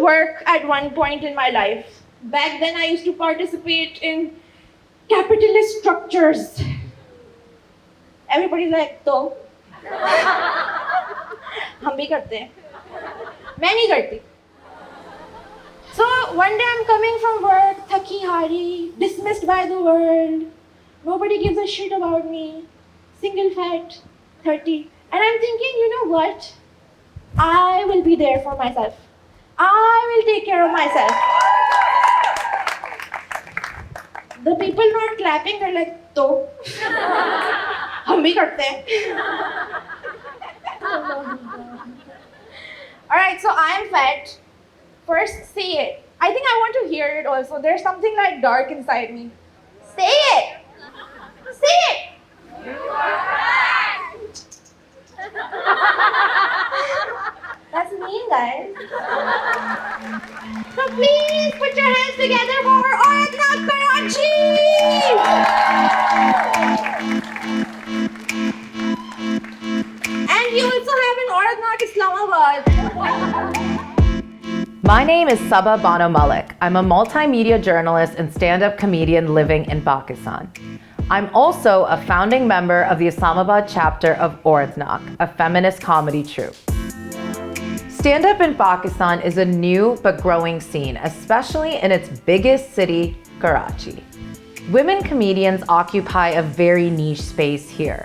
to work at one point in my life. Back then, I used to participate in capitalist structures. Everybody's like, तो? हम भी करते हैं. मैं नहीं करती. So one day I'm coming from work, thaki hari, dismissed by the world. Nobody gives a shit about me. Single fat, 30. And I'm thinking, you know what? I will be there for myself. I will take care of myself. The people not clapping, they're like, तो? हम भी करते हैं. Alright, so I am fat. First, say it. I think I want to hear it also. There's something like dark inside me. Say it! Say it! You are fat! That's mean, guys. So please put your hands together for Auratnaak Karachi! And you also have an Auratnaak Islamabad. My name is Sabah Bano Malik. I'm a multimedia journalist and stand-up comedian living in Pakistan. I'm also a founding member of the Islamabad chapter of Auratnaak, a feminist comedy troupe. Stand-up in Pakistan is a new but growing scene, especially in its biggest city, Karachi. Women comedians occupy a very niche space here.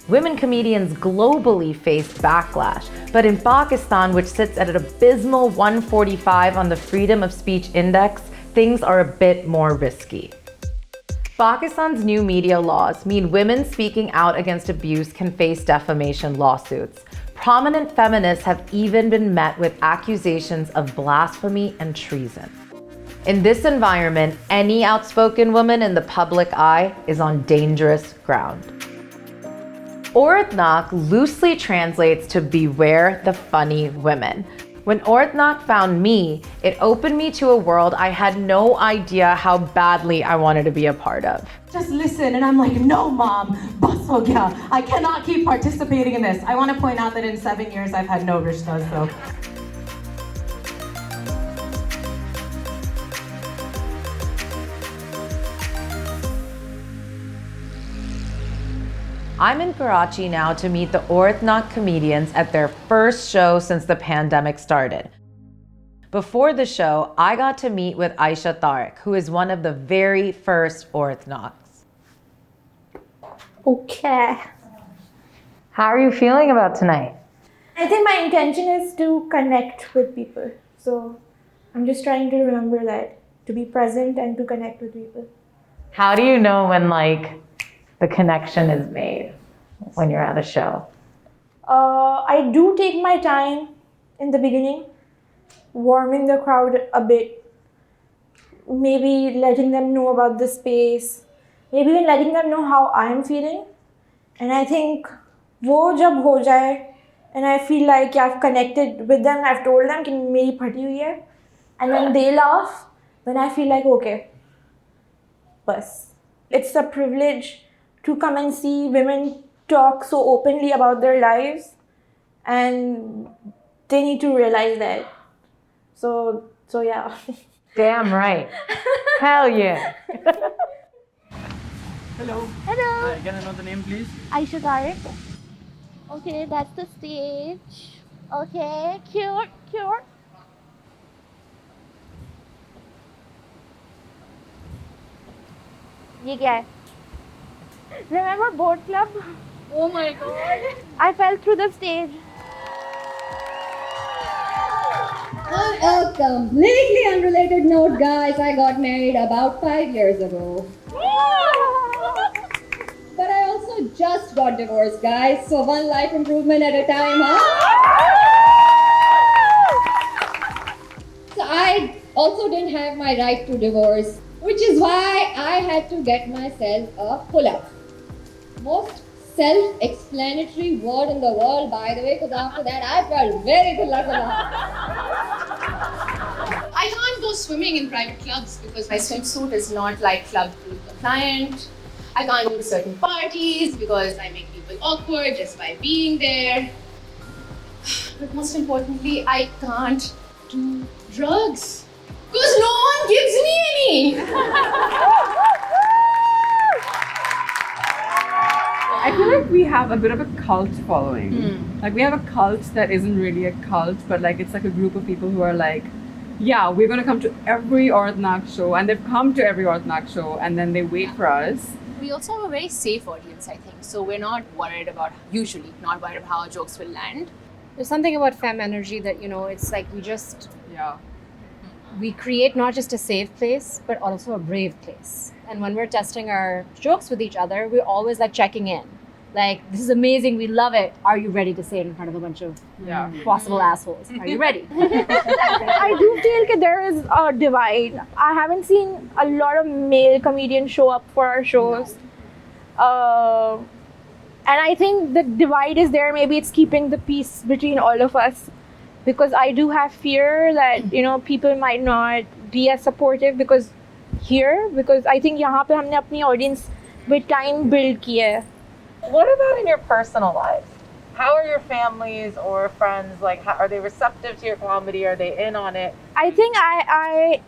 Women comedians globally face backlash, but in Pakistan, which sits at an abysmal 145 on the Freedom of Speech Index, things are a bit more risky. Pakistan's new media laws mean women speaking out against abuse can face defamation lawsuits. Prominent feminists have even been met with accusations of blasphemy and treason. In this environment, any outspoken woman in the public eye is on dangerous ground. Auratnaak loosely translates to beware the funny women. When Auratnaak found me, it opened me to a world I had no idea how badly I wanted to be a part of. Just listen, and I'm like, no, mom, bas ho gaya. I cannot keep participating in this. I want to point out that in 7 years, I've had no rishtas, so. I'm in Karachi now to meet the Auratnaak comedians at their first show since the pandemic started. Before the show, I got to meet with Aisha Tariq, who is one of the very first Auratnaaks. Okay. How are you feeling about tonight? I think my intention is to connect with people. So I'm just trying to remember that, to be present and to connect with people. How do you know when the connection is made when you're at a show? I do take my time in the beginning, warming the crowd a bit, maybe letting them know about the space, maybe even letting them know how I'm feeling. And I think wo jab ho jaye, and I feel like I've connected with them, I've told them कि मेरी फटी हुई है, and then they laugh, then I feel like okay, bas. It's a privilege to come and see women talk so openly about their lives, and they need to realize that. So yeah. Damn right. Hell yeah. Hello. Hello. Hi, can I know the name, please? Aisha Tariq. Okay, that's the stage. Okay, cute. ये क्या है? Remember boat club? Oh my god. I fell through the stage. On a completely unrelated note, guys, I got married about 5 years ago. But I also just got divorced, guys. So one life improvement at a time, huh? So I also didn't have my right to divorce, which is why I had to get myself a pull-up. Most self-explanatory word in the world, by the way, because after that I felt very khula. I can't go swimming in private clubs because my swimsuit is not like club compliant. I can't go to certain parties because I make people awkward just by being there. But most importantly, I can't do drugs. Because no one gives me any. I feel like we have a bit of a cult following. Like we have a cult that isn't really a cult, but like it's like a group of people who are like, yeah, we're gonna come to every Auratnaak show, and they've come to every Auratnaak show, and then they wait for us. We also have a very safe audience, I think. So we're not worried about, usually, not worried about how our jokes will land. There's something about femme energy that, it's like Yeah. we create not just a safe place, but also a brave place. And when we're testing our jokes with each other, we're always like checking in. Like, this is amazing, we love it. Are you ready to say it in front of a bunch of possible assholes? Are you ready? I do feel that there is a divide. I haven't seen a lot of male comedians show up for our shows. And I think the divide is there. Maybe it's keeping the peace between all of us. Because I do have fear that, people might not be as supportive because I think यहाँ पे हमने अपनी audience with time build की है. What about in your personal life? How are your families or friends, like, are they receptive to your comedy? Are they in on it? I think I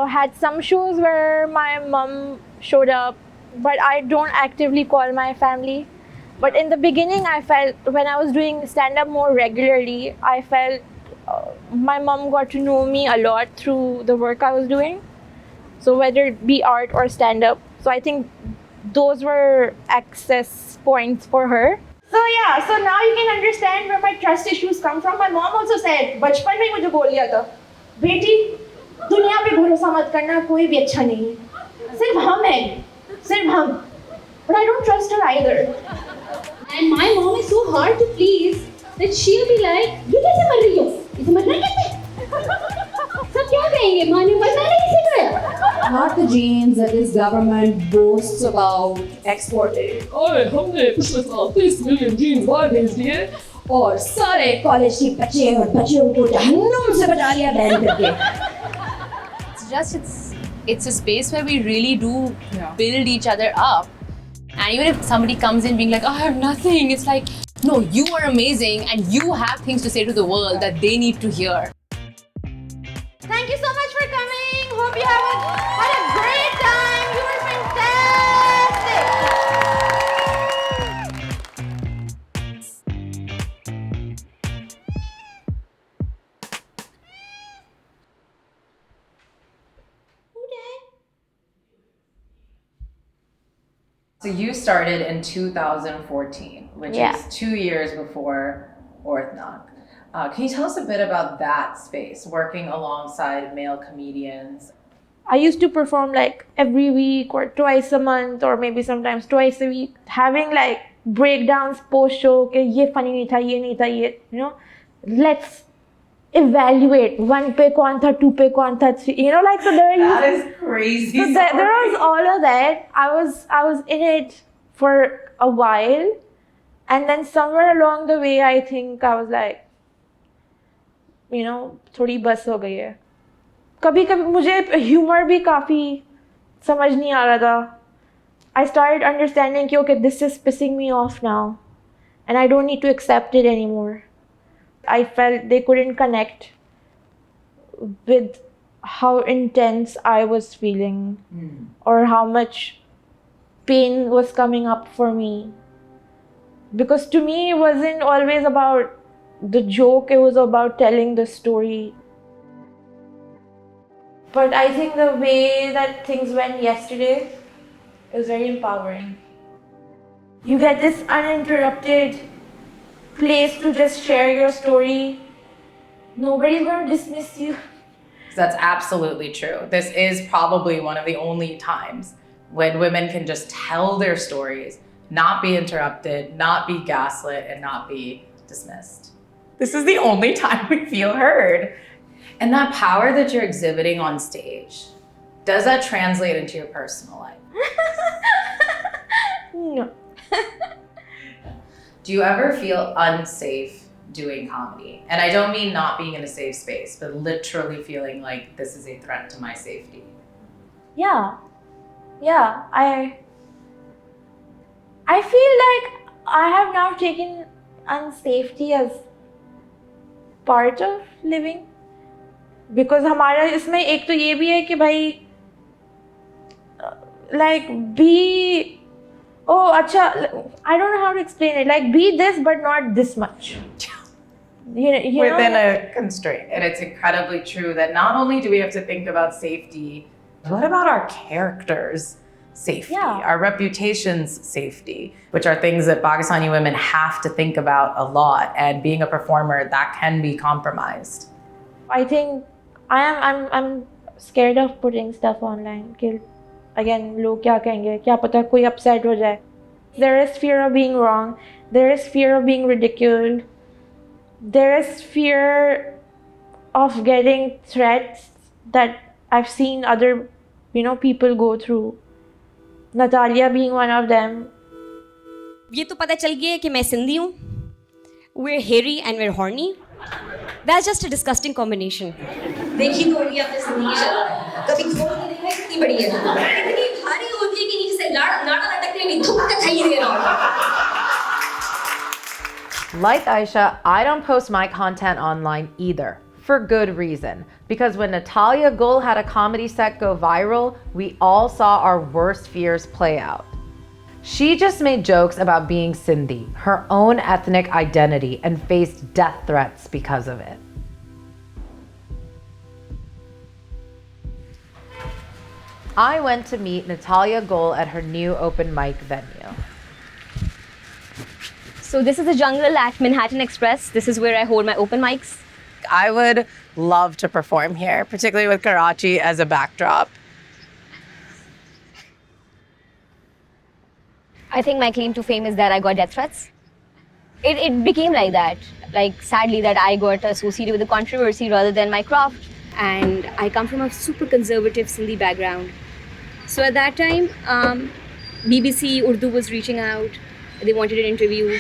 had some shows where my mom showed up, but I don't actively call my family. But in the beginning, I felt, when I was doing stand-up more regularly, I felt my mom got to know me a lot through the work I was doing. So whether it be art or stand-up. So I think those were access points for her. So now you can understand where my trust issues come from. My mom also said, बचपन में मुझे बोल दिया था, बेटी, दुनिया पे भरोसा मत करना, कोई भी अच्छा नहीं है. सिर्फ हम हैं, सिर्फ हम. But I don't trust her either. And my mom is so hard to please that she'll be like, "ये कैसे मर रही हो? इसे मरना कैसे? सब क्या कहेंगे? माँ ने मरना नहीं सिखाया." Not the genes that this government boasts about exporting. और हमने पिछले साल 30 मिलियन जीन्स बाहर भेज दिए और सारे कॉलेज के बच्चे और बच्चियों को जहन्नुम से बचा लिया बैन करके. It's a space where we really do build each other up. And even if somebody comes in being like, "Oh, I have nothing," it's like, no, you are amazing and you have things to say to the world that they need to hear. Thank you so much for coming. Hope you had a great time. You were fantastic. So you started in 2014, which is 2 years before Auratnaak. Can you tell us a bit about that space, working alongside male comedians? I used to perform like every week or twice a month or maybe sometimes twice a week, having like breakdowns post show, कि ये funny नहीं था, ये नहीं था, ये, let's evaluate 1 पे कौन था, 2 पे कौन था, 3, like, so there That is crazy. So there was all of that. I was in it for a while, and then somewhere along the way, I think I was like, थोड़ी बस हो गई है. कभी मुझे humor भी काफी समझ नहीं आ रहा था. I started understanding कि okay, this is pissing me off now, and I don't need to accept it anymore. I felt they couldn't connect with how intense I was feeling or how much pain was coming up for me. Because to me, it wasn't always about the joke, it was about telling the story. But I think the way that things went yesterday is very empowering. You get this uninterrupted place to just share your story. Nobody's going to dismiss you. That's absolutely true. This is probably one of the only times when women can just tell their stories, not be interrupted, not be gaslit, and not be dismissed. This is the only time we feel heard. And that power that you're exhibiting on stage, does that translate into your personal life? No. Do you ever feel unsafe doing comedy? And I don't mean not being in a safe space, but literally feeling like this is a threat to my safety. Yeah. I feel like I have now taken unsafety as part of living. because हमारा इसमें एक तो ये भी है कि भाई like be अच्छा I don't know how to explain it, like be this but not this much. You Within know? a constraint. And it's incredibly true that not only do we have to think about safety, what about our characters' safety, our reputation's safety, which are things that Pakistani women have to think about a lot. And being a performer, that can be compromised. I think I'm scared of putting stuff online. Again, लोग क्या कहेंगे? क्या पता कोई upset हो जाए. There is fear of being wrong. There is fear of being ridiculed. There is fear of getting threats that I've seen other, people go through. Natalia being one of them. ये तो पता चल गया है कि मैं सिंधी हूँ. We're hairy and we're horny. That's just a disgusting combination. देखिए तो ये अपने सिंधी की शक्ल. कभी खोल के देखा कितनी बड़ी है. इतनी भारी होती है कि नीचे से नाड़ा लटकने में धुक के खाई दे रहा हूँ. Like Aisha, I don't post my content online either, for good reason. Because when Natalia Gul had a comedy set go viral, we all saw our worst fears play out. She just made jokes about being Sindhi, her own ethnic identity, and faced death threats because of it. I went to meet Natalia Gul at her new open mic venue. So this is the jungle at Manhattan Express. This is where I hold my open mics. I would love to perform here, particularly with Karachi as a backdrop. I think my claim to fame is that I got death threats. It became like that. Like, sadly, that I got associated with the controversy rather than my craft. And I come from a super conservative Sindhi background. So at that time, BBC Urdu was reaching out. They wanted an interview.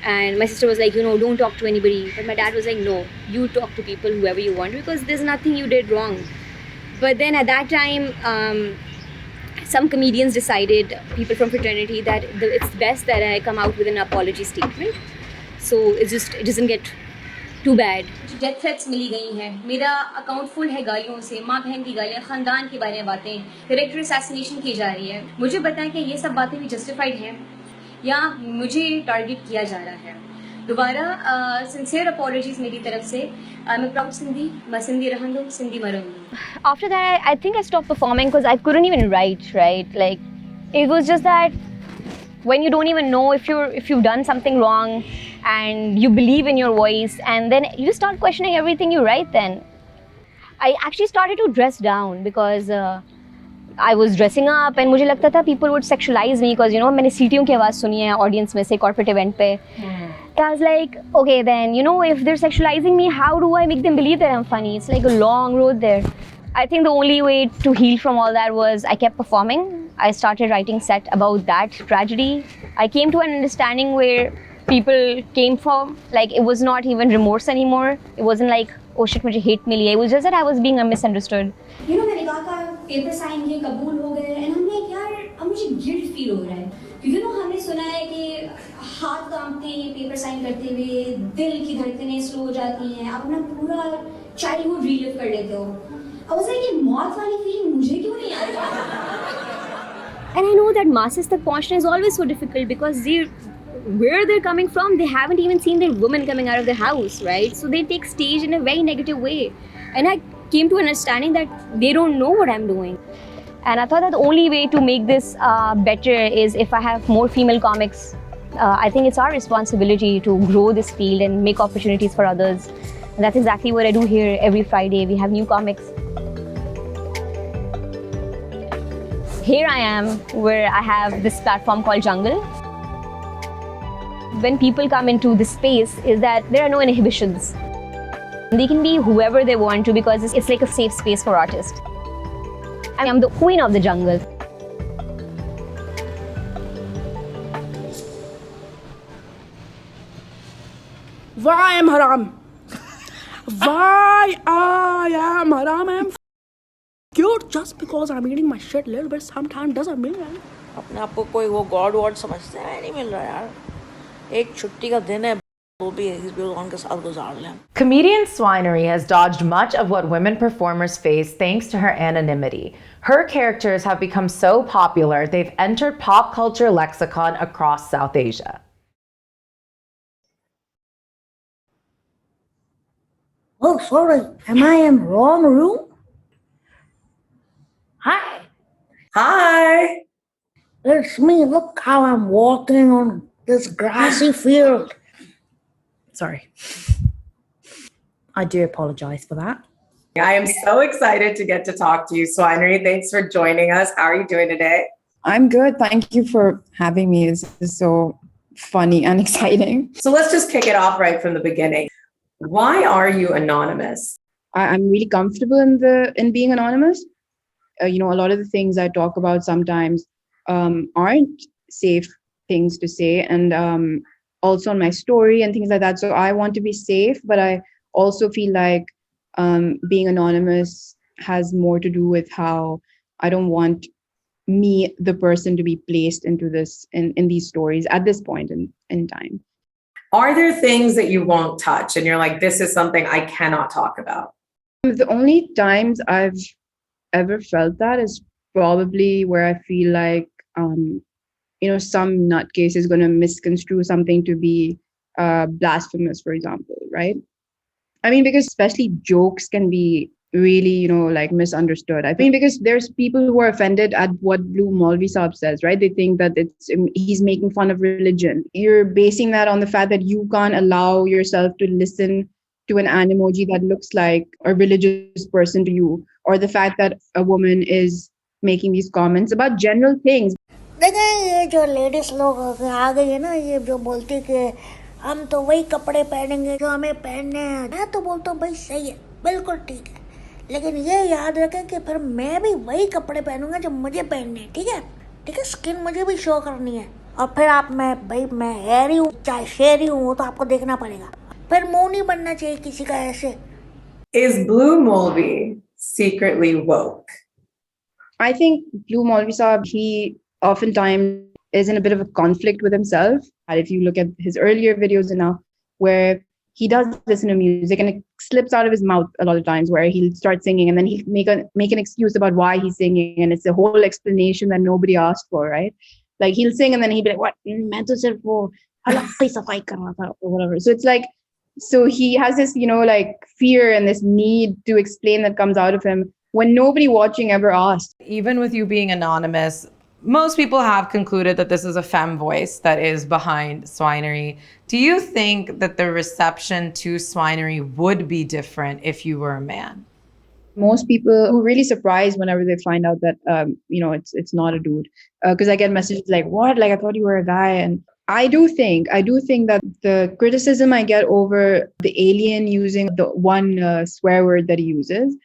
And my sister was like, don't talk to anybody. But my dad was like, no, you talk to people, whoever you want, because there's nothing you did wrong. But then at that time, some comedians decided, people from fraternity, that it's best that I come out with an apology statement. So it doesn't get too bad. Death threats मिली गई हैं. मेरा account full है गालियों से, माँ बहन की गालियाँ, खानदान के बारे में बातें, कैरेक्टर असैसिनेशन की जा रही है. मुझे बताएं कि ये सब बातें भी जस्टिफाइड हैं या मुझे टारगेट किया जा रहा है. दोबारा सिंसियर अपॉलॉजीज मेरी तरफ से. I'm a proud Sindhi. मैं सिंधी रहूँगी, Sindhi मरूँगी. After that, I think I stopped performing because I couldn't even write. Right, like it was just that when you don't even know if you've done something wrong, and you believe in your voice, and then you start questioning everything you write. Then I actually started to dress down because I was dressing up, and मुझे लगता था people would sexualize me because मैंने सीटियों की आवाज़ सुनी है audience में से corporate event पे. I was like, okay, then if they're sexualizing me, how do I make them believe that I'm funny? It's like a long road there. I think the only way to heal from all that was I kept performing. I started writing set about that tragedy. I came to an understanding where people came from, like, it was not even remorse anymore. It wasn't like, oh shit, मुझे hate मिली है. It was just that I was being misunderstood. मैंने कहा का paper sign किए, कबूल हो गए, and I'm like, यार, अब मुझे गिल्ट फील हो रहा है. क्योंकि हमने सुना है कि हाथ कांपते हैं पेपर साइन करते हुए, दिल की धड़कनें स्लो हो जाती हैं, आप अपना पूरा चाइल्डहुड रीलिव कर लेते हो. I was like, ये मौत वाली फीलिंग मुझे क्यों नहीं आ रही? And I know that masses तक पहुंचना is always so difficult because where they're coming from, they haven't even seen their woman coming out of their house, right? So they take stage in a very negative way. And I came to an understanding that they don't know what I'm doing. And I thought that the only way to make this better is if I have more female comics. I think it's our responsibility to grow this field and make opportunities for others. And that's exactly what I do here every Friday. We have new comics. Here I am, where I have this platform called Jungle. When people come into this space, is that there are no inhibitions. They can be whoever they want to because it's like a safe space for artists. I am the queen of the jungle. Why I'm haram? Why I am haram? I'm cute just because I'm eating my shit a little bit sometimes doesn't mean अपने आप को कोई वो God ward समझते हैं नहीं मिल रहा यार. एक छुट्टी का दिन है. Comedian Swinery has dodged much of what women performers face thanks to her anonymity. Her characters have become so popular, they've entered pop culture lexicon across South Asia. Oh, sorry. Am I in wrong room? Hi. Hi. It's me. Look how I'm walking on this grassy field. Sorry. I do apologize for that. I am so excited to get to talk to you, Swinery. Thanks for joining us. How are you doing today? I'm good. Thank you for having me. This is so funny and exciting. So let's just kick it off right from the beginning. Why are you anonymous? I'm really comfortable in being anonymous. A lot of the things I talk about sometimes aren't safe things to say, and also on my story and things like that. So I want to be safe, but I also feel like being anonymous has more to do with how I don't want me, the person, to be placed into this in these stories at this point in time. Are there things that you won't touch and you're like, this is something I cannot talk about? The only times I've ever felt that is probably where I feel like some nutcase is going to misconstrue something to be blasphemous, for example, right? I mean, because especially jokes can be really, misunderstood. I think because there's people who are offended at what Blue Maulvi Saab says, right? They think that he's making fun of religion. You're basing that on the fact that you can't allow yourself to listen to an emoji that looks like a religious person to you, or the fact that a woman is making these comments about general things. देखें ये जो ladies लोग आ गई है ना, ये जो बोलती कि हम तो वही कपड़े पहनेंगे जो हमें पहनने हैं, मैं तो बोलता हूँ भाई सही है, बिल्कुल ठीक है, लेकिन ये याद रखें कि फिर मैं भी वही कपड़े पहनूंगा जो मुझे पहनने हैं, ठीक है, स्किन मुझे भी शो करनी है, और फिर मैं हैरी हूँ चाहे शेरी हूँ, वो तो आपको देखना पड़ेगा, फिर मुंह नहीं बनना चाहिए किसी का ऐसे. Is Blue Maulvi secretly woke? I think Blue Maulvi Saab, he oftentimes is in a bit of a conflict with himself. And if you look at his earlier videos and now, where he does listen to music and it slips out of his mouth a lot of times, where he'll start singing and then he'll make an excuse about why he's singing, and it's a whole explanation that nobody asked for, right? Like he'll sing and then he'll be like, what? मैं तो सिर्फ वो हलक पे सफाई कर रहा था, or whatever. So it's like, so he has this, fear and this need to explain that comes out of him when nobody watching ever asked. Even with you being anonymous, most people have concluded that this is a femme voice that is behind Swinery. Do you think that the reception to Swinery would be different if you were a man? Most people who are really surprised whenever they find out that, it's not a dude. Because I get messages like, what? Like, I thought you were a guy. And I do think that the criticism I get over the alien using the one swear word that he uses,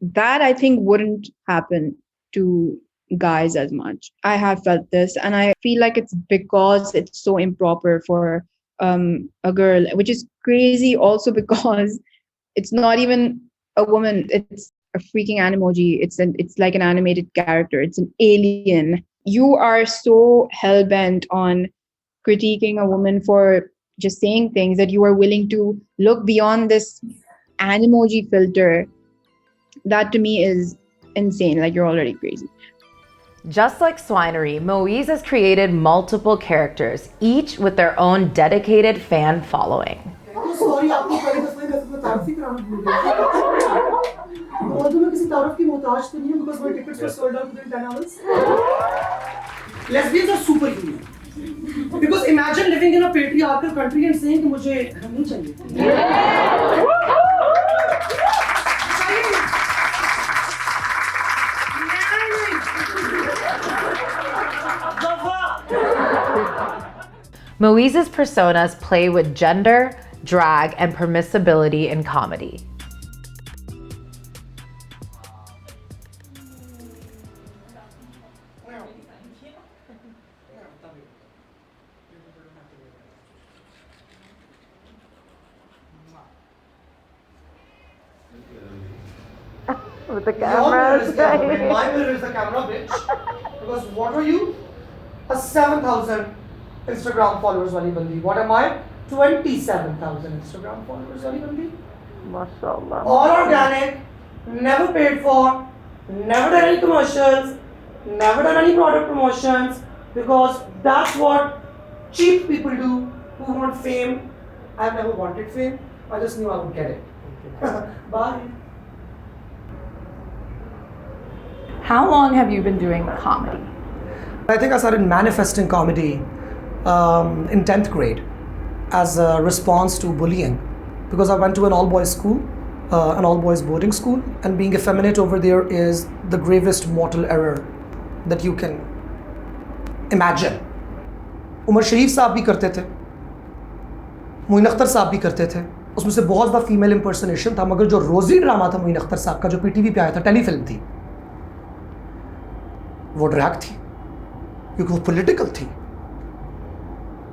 that I think wouldn't happen to guys as much. I have felt this, and I feel like it's because it's so improper for a girl, which is crazy also because it's not even a woman, it's a freaking emoji. It's like an animated character. It's an alien. You are so hell-bent on critiquing a woman for just saying things that you are willing to look beyond this emoji filter. That to me is insane. Like, you're already crazy. Just like Swinery, Moiz has created multiple characters, each with their own dedicated fan following. Sorry, आपको पहले दस में तारीफ कराना भूल गया। और तो मैं किसी तारीफ की मोहताज तो नहीं हूँ because my tickets were sold out within 10 hours. Lesbians are superhuman. Because imagine living in a patriarchal country and saying कि मुझे नहीं चाहिए. Moiz's personas play with gender, drag, and permissibility in comedy. With the camera. My mirror is the camera, bitch. Because what are you? A 7,000 Instagram followers wali bandi. What am I? 27,000 Instagram followers. Sorry, Bandi. MashaAllah. All organic, never paid for, never done any commercials, never done any product promotions, because that's what cheap people do who want fame. I've never wanted fame. I just knew I would get it. Bye. How long have you been doing comedy? I think I started manifesting comedy in 10th grade as a response to bullying, because I went to an all-boys school, an all-boys boarding school, and being effeminate over there is the gravest mortal error that you can imagine. Umar शरीफ साहब भी करते थे, मोइन अख्तर साहब भी करते थे, उसमें से बहुत ज़्यादा फीमेल इम्पर्सनेशन था, मगर जो रोजी ड्रामा था मोइन अख्तर साहब का जो पीटीवी पे आया था, टेलीफिल्म थी, वो ड्रैग थी क्योंकि वो पॉलिटिकल थी।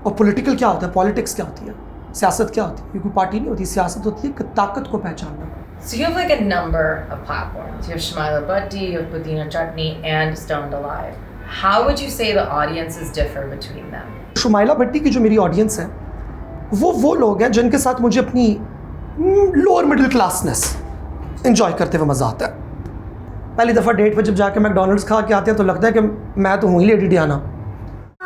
और पॉलिटिकल क्या होता है, पॉलिटिक्स क्या होती है, सियासत क्या होती है? क्योंकि पार्टी नहीं होती, सियासत होती है ताकत को पहचानना। So you have like a number of platforms. You have Shmaila Bhatti, you have Pudina Chutney, and Stoned Alive. How would you say the audiences differ between them? Shumaila भट्टी की जो मेरी ऑडियंस है वो लोग हैं जिनके साथ मुझे अपनी लोअर मिडिल क्लासनेस एंजॉय करते हुए मज़ा आता है। पहली दफ़ा डेट पे जब जाके मैकडोनल्ड्स खा के आते हैं तो लगता है कि मैं तो हूँ ही लेडी डियाना।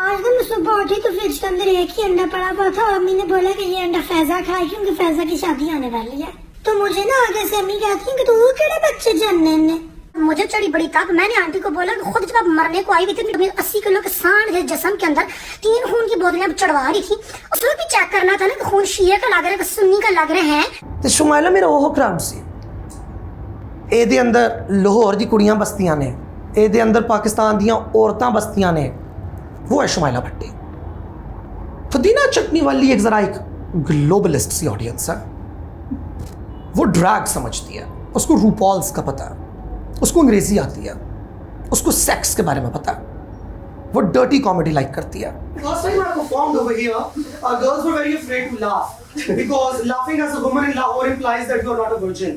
आज मैं सुबह उठी तो फ्रिज के अंदर एक ही अंडा पड़ा हुआ था और अम्मी ने बोला कि ये अंडा फैजा खाए क्योंकि फैजा की शादी आने वाली है। तो मुझे ना आगे से अम्मी कहती है कि तू केड़े बच्चे जन्ने ने। मुझे चढ़ी बड़ी ताक, मैंने आंटी को बोला कि खुद जब मरने को आई हुई थी 80 किलो के सांड है जिस्म के अंदर 3 खून की बोतलें चढ़वा रही थी, उसमें भी चेक करना था ना कि खून शिया का लग रहा है कि सुन्नी का लग रहे हैं। तो शुमाइला मेरा वो क्राउड सी ਇਹਦੇ ਅੰਦਰ ਲਾਹੌਰ ਦੀ ਕੁੜੀਆਂ ਬਸਤੀਆਂ ਨੇ, ਇਹਦੇ ਅੰਦਰ ਪਾਕਿस्तान ਦੀਆਂ औरतां बस्तियां ने, वो है शुमाइला भट्टी। पुदीना चटनी वाली एक ज़रा एक ग्लोबलिस्ट सी ऑडियंस है, वो ड्रैग समझती है, उसको रूपॉल्स का पता है, उसको अंग्रेज़ी आती है, उसको सेक्स के बारे में पता है, वो डर्टी कॉमेडी लाइक करती है। Last time I performed over here, girls were very afraid to laugh because laughing as a woman in Lahore implies that you are not a virgin.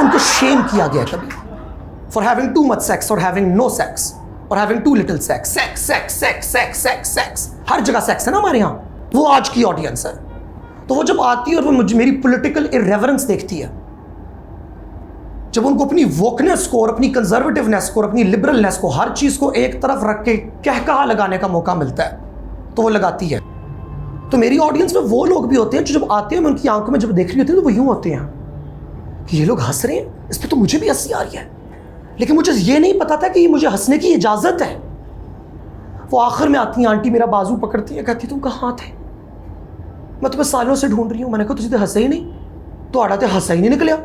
उनको शेम किया गया कभी for having too much sex or having no sex or having too little sex. Sex, sex, sex, sex, sex, sex. हर जगह sex है ना हमारे यहाँ। वो आज की ऑडियंस है, तो वो जब आती है और वो मुझे मेरी पॉलिटिकल इरेवरेंस देखती है, जब उनको अपनी वोकनेस को और अपनी कंजर्वेटिवनेस को और अपनी लिबरलनेस को हर चीज़ को एक तरफ रख के कहकहा लगाने का मौका मिलता है, तो वो लगाती है। तो मेरी ऑडियंस में वो लोग भी होते हैं जो जब आते हैं मैं उनकी आंखों में जब देख रही होती है तो वो यूँ होते हैं कि ये लोग हंस रहे हैं, इस पर तो मुझे भी हंसी आ रही है, लेकिन मुझे ये नहीं पता था कि ये मुझे हंसने की इजाज़त है। वो आखिर में आती हैं, आंटी मेरा बाजू पकड़ती है, कहती तुम कहाँ थे, मैं तुम्हें सालों से ढूंढ रही हूँ। मैंने कहा तुझे तो हंसा ही नहीं, तो आड़ा तो हंसा ही नहीं निकलिया,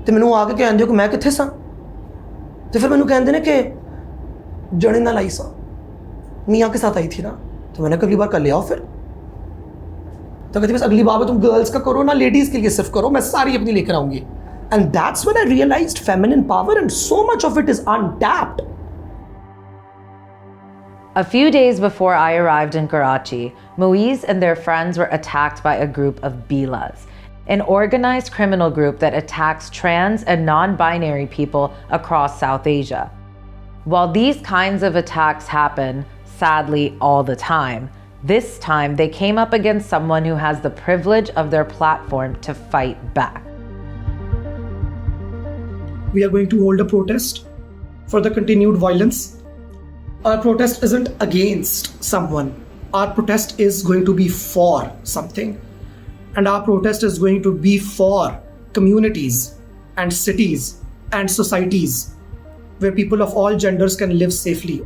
तो मैंने आके कहते हो कि मैं कितने सा, तो फिर मैंने कहते ने कि जड़े ना लाई सा मियाँ के साथ आई थी ना, तो मैंने अगली बार कर ले आओ फिर। तो कहती बस अगली बार तुम गर्ल्स का करो ना, लेडीज़ के लिए सिर्फ करो, मैं सारी अपनी लेकर आऊँगी। And that's when I realized feminine power and so much of it is untapped. A few days before I arrived in Karachi, Moiz and their friends were attacked by a group of Beelas, an organized criminal group that attacks trans and non-binary people across South Asia. While these kinds of attacks happen, sadly, all the time, this time they came up against someone who has the privilege of their platform to fight back. We are going to hold a protest for the continued violence. Our protest isn't against someone. Our protest is going to be for something. And our protest is going to be for communities and cities and societies where people of all genders can live safely.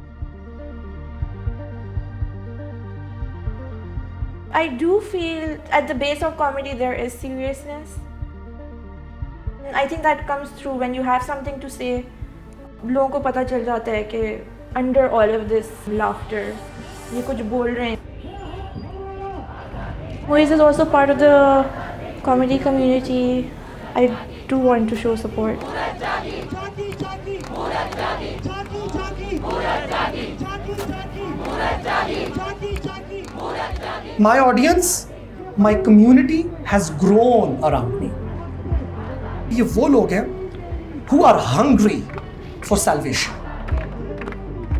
I do feel at the base of comedy there is seriousness. I think that comes through when you have something to say. लोगों को पता चल जाता है कि under all of this laughter, ये कुछ बोल रहे हैं. Moiz is also part of the comedy community. I do want to show support. My audience, my community has grown around me. ये वो लोग हैं who are hungry for salvation.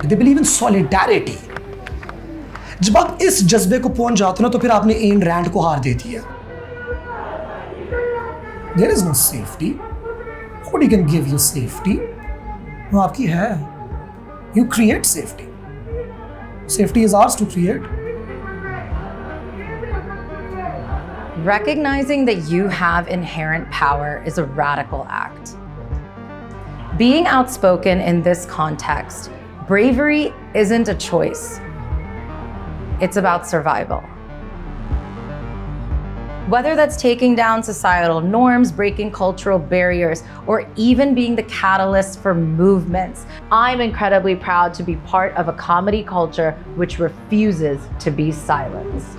They believe in solidarity. जब आप इस जज्बे को पहुंच जाते हो ना तो फिर आपने एन रैंड को हार दे दी है. There is no safety. Nobody can give you safety. वो आपकी है. You create safety. Safety is ours to create. Recognizing that you have inherent power is a radical act. Being outspoken in this context, bravery isn't a choice. It's about survival. Whether that's taking down societal norms, breaking cultural barriers, or even being the catalyst for movements, I'm incredibly proud to be part of a comedy culture which refuses to be silenced.